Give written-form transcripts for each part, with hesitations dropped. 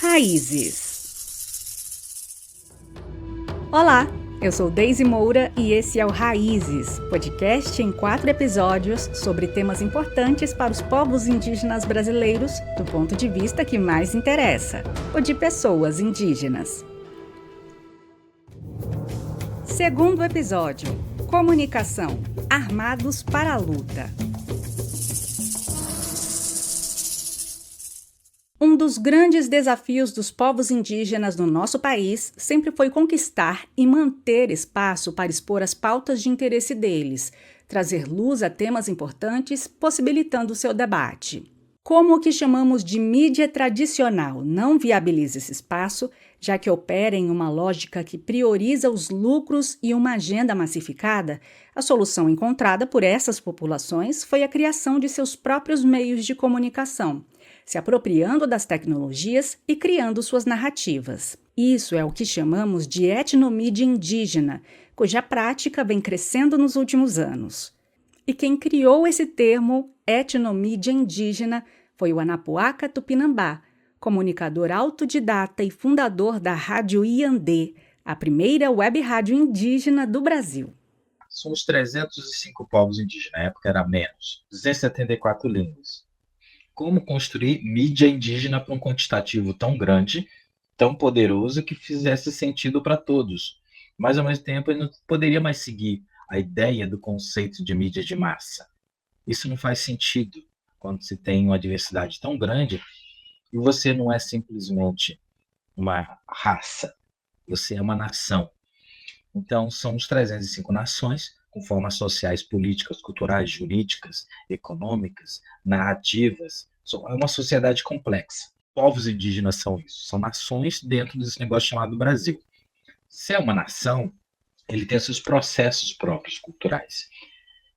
Raízes. Olá, eu sou Deise Moura e esse é o Raízes, podcast em 4 episódios sobre temas importantes para os povos indígenas brasileiros do ponto de vista que mais interessa, o de pessoas indígenas. Segundo episódio, Comunicação, Armados para a Luta. Um dos grandes desafios dos povos indígenas no nosso país sempre foi conquistar e manter espaço para expor as pautas de interesse deles, trazer luz a temas importantes, possibilitando seu debate. Como o que chamamos de mídia tradicional não viabiliza esse espaço, já que opera em uma lógica que prioriza os lucros e uma agenda massificada, a solução encontrada por essas populações foi a criação de seus próprios meios de comunicação, se apropriando das tecnologias e criando suas narrativas. Isso é o que chamamos de etnomídia indígena, cuja prática vem crescendo nos últimos anos. E quem criou esse termo, etnomídia indígena, foi o Anapuaca Tupinambá, comunicador autodidata e fundador da Rádio Iandê, a primeira web rádio indígena do Brasil. Somos 305 povos indígenas, na época era menos, 274 línguas. Como construir mídia indígena para um quantitativo tão grande, tão poderoso, que fizesse sentido para todos, mas ao mesmo tempo ele não poderia mais seguir a ideia do conceito de mídia de massa. Isso não faz sentido quando se tem uma diversidade tão grande e você não é simplesmente uma raça, você é uma nação. Então, somos 305 nações, com formas sociais, políticas, culturais, jurídicas, econômicas, narrativas. É uma sociedade complexa. Povos indígenas são isso, são nações dentro desse negócio chamado Brasil. Se é uma nação, ele tem seus processos próprios culturais.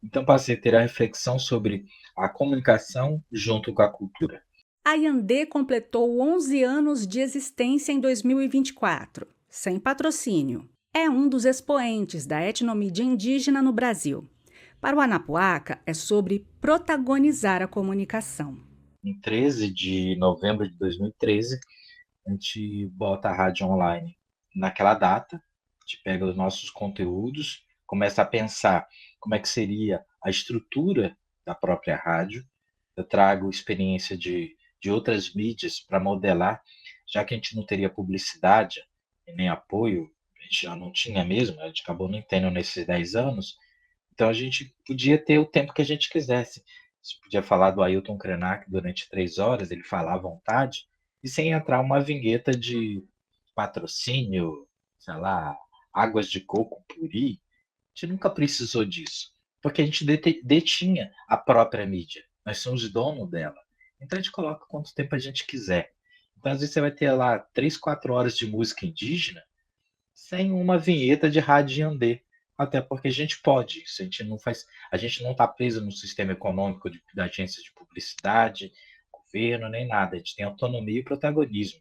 Então, passei a ter a reflexão sobre a comunicação junto com a cultura. A Iandê completou 11 anos de existência em 2024, sem patrocínio. É um dos expoentes da etnomídia indígena no Brasil. Para o Anapuaca, é sobre protagonizar a comunicação. Em 13 de novembro de 2013, a gente bota a rádio online naquela data, a gente pega os nossos conteúdos, começa a pensar como é que seria a estrutura da própria rádio. Eu trago experiência de outras mídias para modelar, já que a gente não teria publicidade e nem apoio, a gente já não tinha mesmo, a gente acabou não tendo nesses 10 anos, então a gente podia ter o tempo que a gente quisesse. A gente podia falar do Ailton Krenak durante 3 horas, ele falar à vontade, e sem entrar uma vinheta de patrocínio, sei lá, águas de coco puri. A gente nunca precisou disso, porque a gente detinha a própria mídia, nós somos dono dela. Então a gente coloca quanto tempo a gente quiser. Então às vezes você vai ter lá 3, 4 horas de música indígena sem uma vinheta de rádio Iandê. Até porque a gente pode isso, a gente não está preso no sistema econômico da agência de publicidade, governo, nem nada. A gente tem autonomia e protagonismo.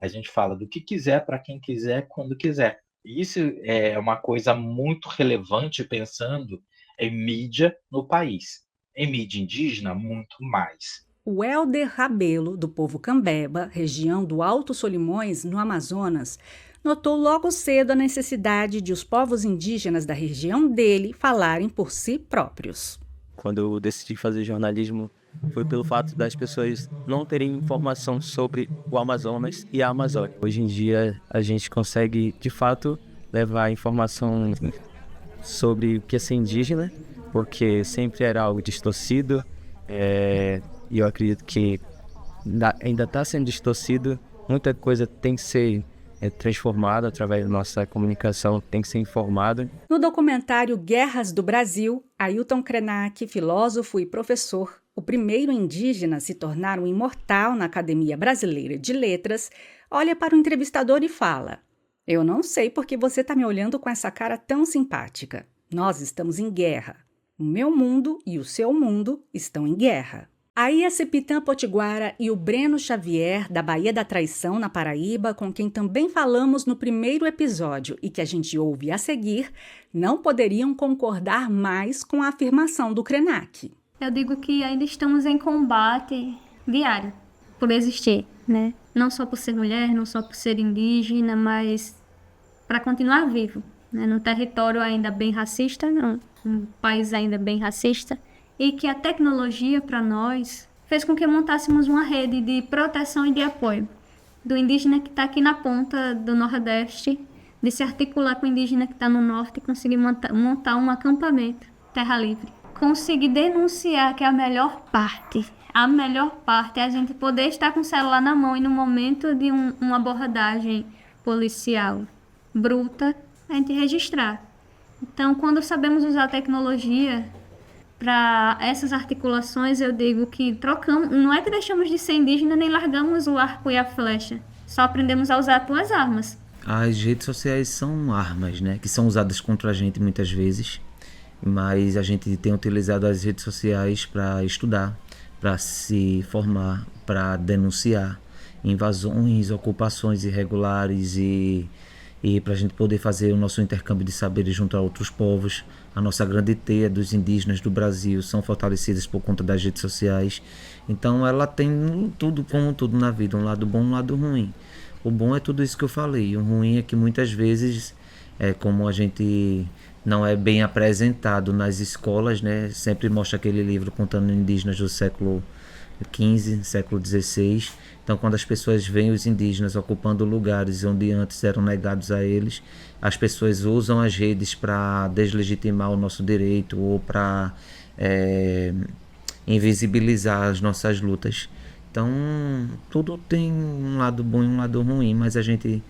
A gente fala do que quiser, para quem quiser, quando quiser. E isso é uma coisa muito relevante pensando em mídia no país. Em mídia indígena, muito mais. O Helder Rabelo, do povo Cambeba, região do Alto Solimões, no Amazonas, notou logo cedo a necessidade de os povos indígenas da região dele falarem por si próprios. Quando eu decidi fazer jornalismo, foi pelo fato das pessoas não terem informação sobre o Amazonas e a Amazônia. Hoje em dia, a gente consegue, de fato, levar informação sobre o que é ser indígena, porque sempre era algo distorcido, e eu acredito que ainda está sendo distorcido. Muita coisa tem que ser transformada através da nossa comunicação, tem que ser informada. No documentário Guerras do Brasil, Ailton Krenak, filósofo e professor, o primeiro indígena a se tornar um imortal na Academia Brasileira de Letras, olha para o entrevistador e fala: "Eu não sei por que você está me olhando com essa cara tão simpática. Nós estamos em guerra. O meu mundo e o seu mundo estão em guerra." A Iacipitã Potiguara e o Breno Xavier, da Baía da Traição, na Paraíba, com quem também falamos no primeiro episódio e que a gente ouve a seguir, não poderiam concordar mais com a afirmação do Krenak. Eu digo que ainda estamos em combate diário por existir, né? não só por ser mulher, não só por ser indígena, mas para continuar vivo, né? Num território ainda bem racista, um país ainda bem racista, e que a tecnologia para nós fez com que montássemos uma rede de proteção e de apoio do indígena que está aqui na ponta do Nordeste, de se articular com o indígena que está no Norte e conseguir montar um acampamento, terra livre. Conseguir denunciar que a melhor parte é a gente poder estar com o celular na mão e no momento de uma abordagem policial bruta, a gente registrar. Então, quando sabemos usar a tecnologia para essas articulações, eu digo que trocamos, não é que deixamos de ser indígena nem largamos o arco e a flecha, só aprendemos a usar as tuas armas. As redes sociais são armas, né, que são usadas contra a gente muitas vezes, mas a gente tem utilizado as redes sociais para estudar, para se formar, para denunciar invasões, ocupações irregulares e para a gente poder fazer o nosso intercâmbio de saberes junto a outros povos. A nossa grande teia dos indígenas do Brasil são fortalecidas por conta das redes sociais. Então ela tem tudo, como tudo na vida, um lado bom e um lado ruim. O bom é tudo isso que eu falei, o ruim é que muitas vezes, como a gente não é bem apresentado nas escolas, né? Sempre mostra aquele livro contando indígenas do século XV, século XVI. Então, quando as pessoas veem os indígenas ocupando lugares onde antes eram negados a eles, as pessoas usam as redes para deslegitimar o nosso direito ou para invisibilizar as nossas lutas. Então, tudo tem um lado bom e um lado ruim, mas a gente,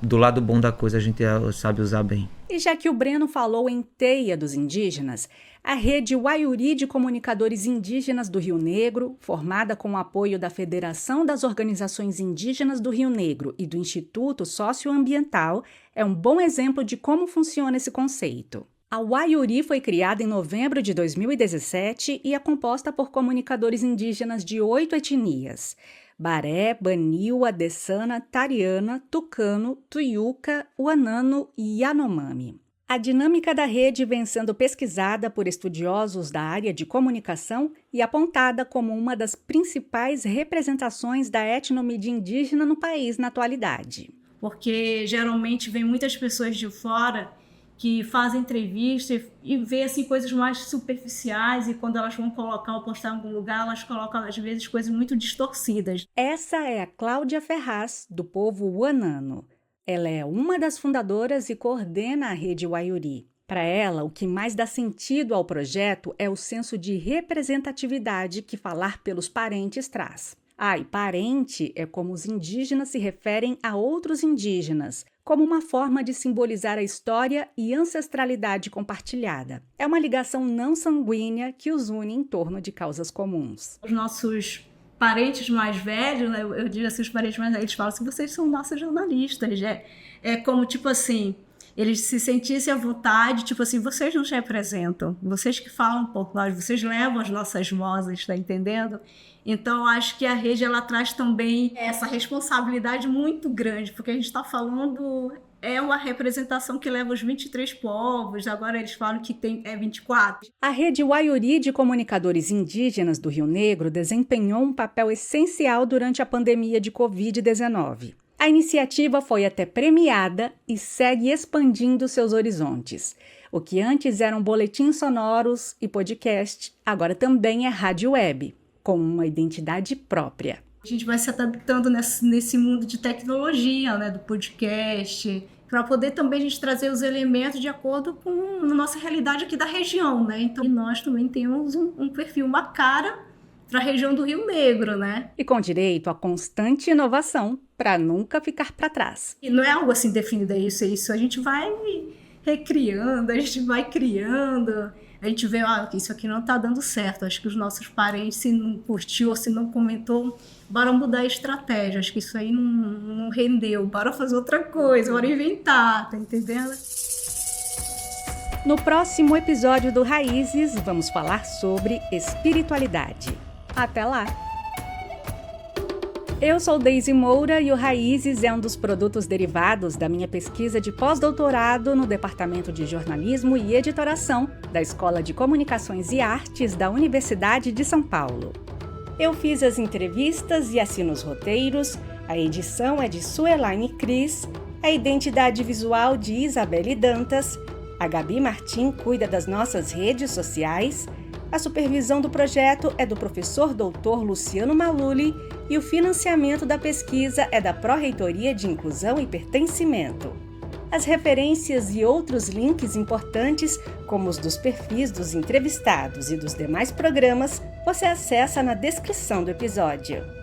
do lado bom da coisa, a gente sabe usar bem. E já que o Breno falou em teia dos indígenas, a rede Waiuri de Comunicadores Indígenas do Rio Negro, formada com o apoio da Federação das Organizações Indígenas do Rio Negro e do Instituto Socioambiental, é um bom exemplo de como funciona esse conceito. A Waiuri foi criada em novembro de 2017 e é composta por comunicadores indígenas de 8 etnias: Baré, Baniwa, Dessana, Tariana, Tucano, Tuiuca, Wanano e Yanomami. A dinâmica da rede vem sendo pesquisada por estudiosos da área de comunicação e apontada como uma das principais representações da etnomídia indígena no país na atualidade. Porque geralmente vem muitas pessoas de fora que fazem entrevista e vê assim, coisas mais superficiais, e quando elas vão colocar ou postar em algum lugar, elas colocam às vezes coisas muito distorcidas. Essa é a Cláudia Ferraz, do povo Wanano. Ela é uma das fundadoras e coordena a rede Waiuri. Para ela, o que mais dá sentido ao projeto é o senso de representatividade que falar pelos parentes traz. E parente é como os indígenas se referem a outros indígenas, como uma forma de simbolizar a história e ancestralidade compartilhada. É uma ligação não sanguínea que os une em torno de causas comuns. Os nossos parentes mais velhos, né, eu digo assim, os parentes mais velhos, eles falam assim, vocês são nossos jornalistas. É como, tipo assim, eles se sentissem à vontade, tipo assim, vocês nos representam, vocês que falam por nós, vocês levam as nossas vozes, tá entendendo? Então, eu acho que a rede, ela traz também essa responsabilidade muito grande, porque a gente está falando, é uma representação que leva os 23 povos, agora eles falam que tem 24. A rede Waiuri de Comunicadores Indígenas do Rio Negro desempenhou um papel essencial durante a pandemia de Covid-19. A iniciativa foi até premiada e segue expandindo seus horizontes. O que antes eram boletins sonoros e podcast, agora também é rádio web, com uma identidade própria. A gente vai se adaptando nesse mundo de tecnologia, né, do podcast, para poder também a gente trazer os elementos de acordo com a nossa realidade aqui da região, né? Então, nós também temos um perfil, uma cara para a região do Rio Negro, né? E com direito a constante inovação para nunca ficar para trás. E não é algo assim definido, é isso. A gente vai recriando, a gente vai criando. A gente vê, que isso aqui não está dando certo. Acho que os nossos parentes, se não curtiu ou se não comentou, bora mudar a estratégia. Acho que isso aí não rendeu. Bora fazer outra coisa, bora inventar, tá entendendo? No próximo episódio do Raízes, vamos falar sobre espiritualidade. Até lá! Eu sou Deise Moura e o Raízes é um dos produtos derivados da minha pesquisa de pós-doutorado no Departamento de Jornalismo e Editoração da Escola de Comunicações e Artes da Universidade de São Paulo. Eu fiz as entrevistas e assino os roteiros, A edição é de Suelaine Cris, a identidade visual de Isabelle Dantas, a Gabi Martim cuida das nossas redes sociais, a supervisão do projeto é do professor doutor Luciano Maluli e o financiamento da pesquisa é da Pró-Reitoria de Inclusão e Pertencimento. As referências e outros links importantes, como os dos perfis dos entrevistados e dos demais programas, você acessa na descrição do episódio.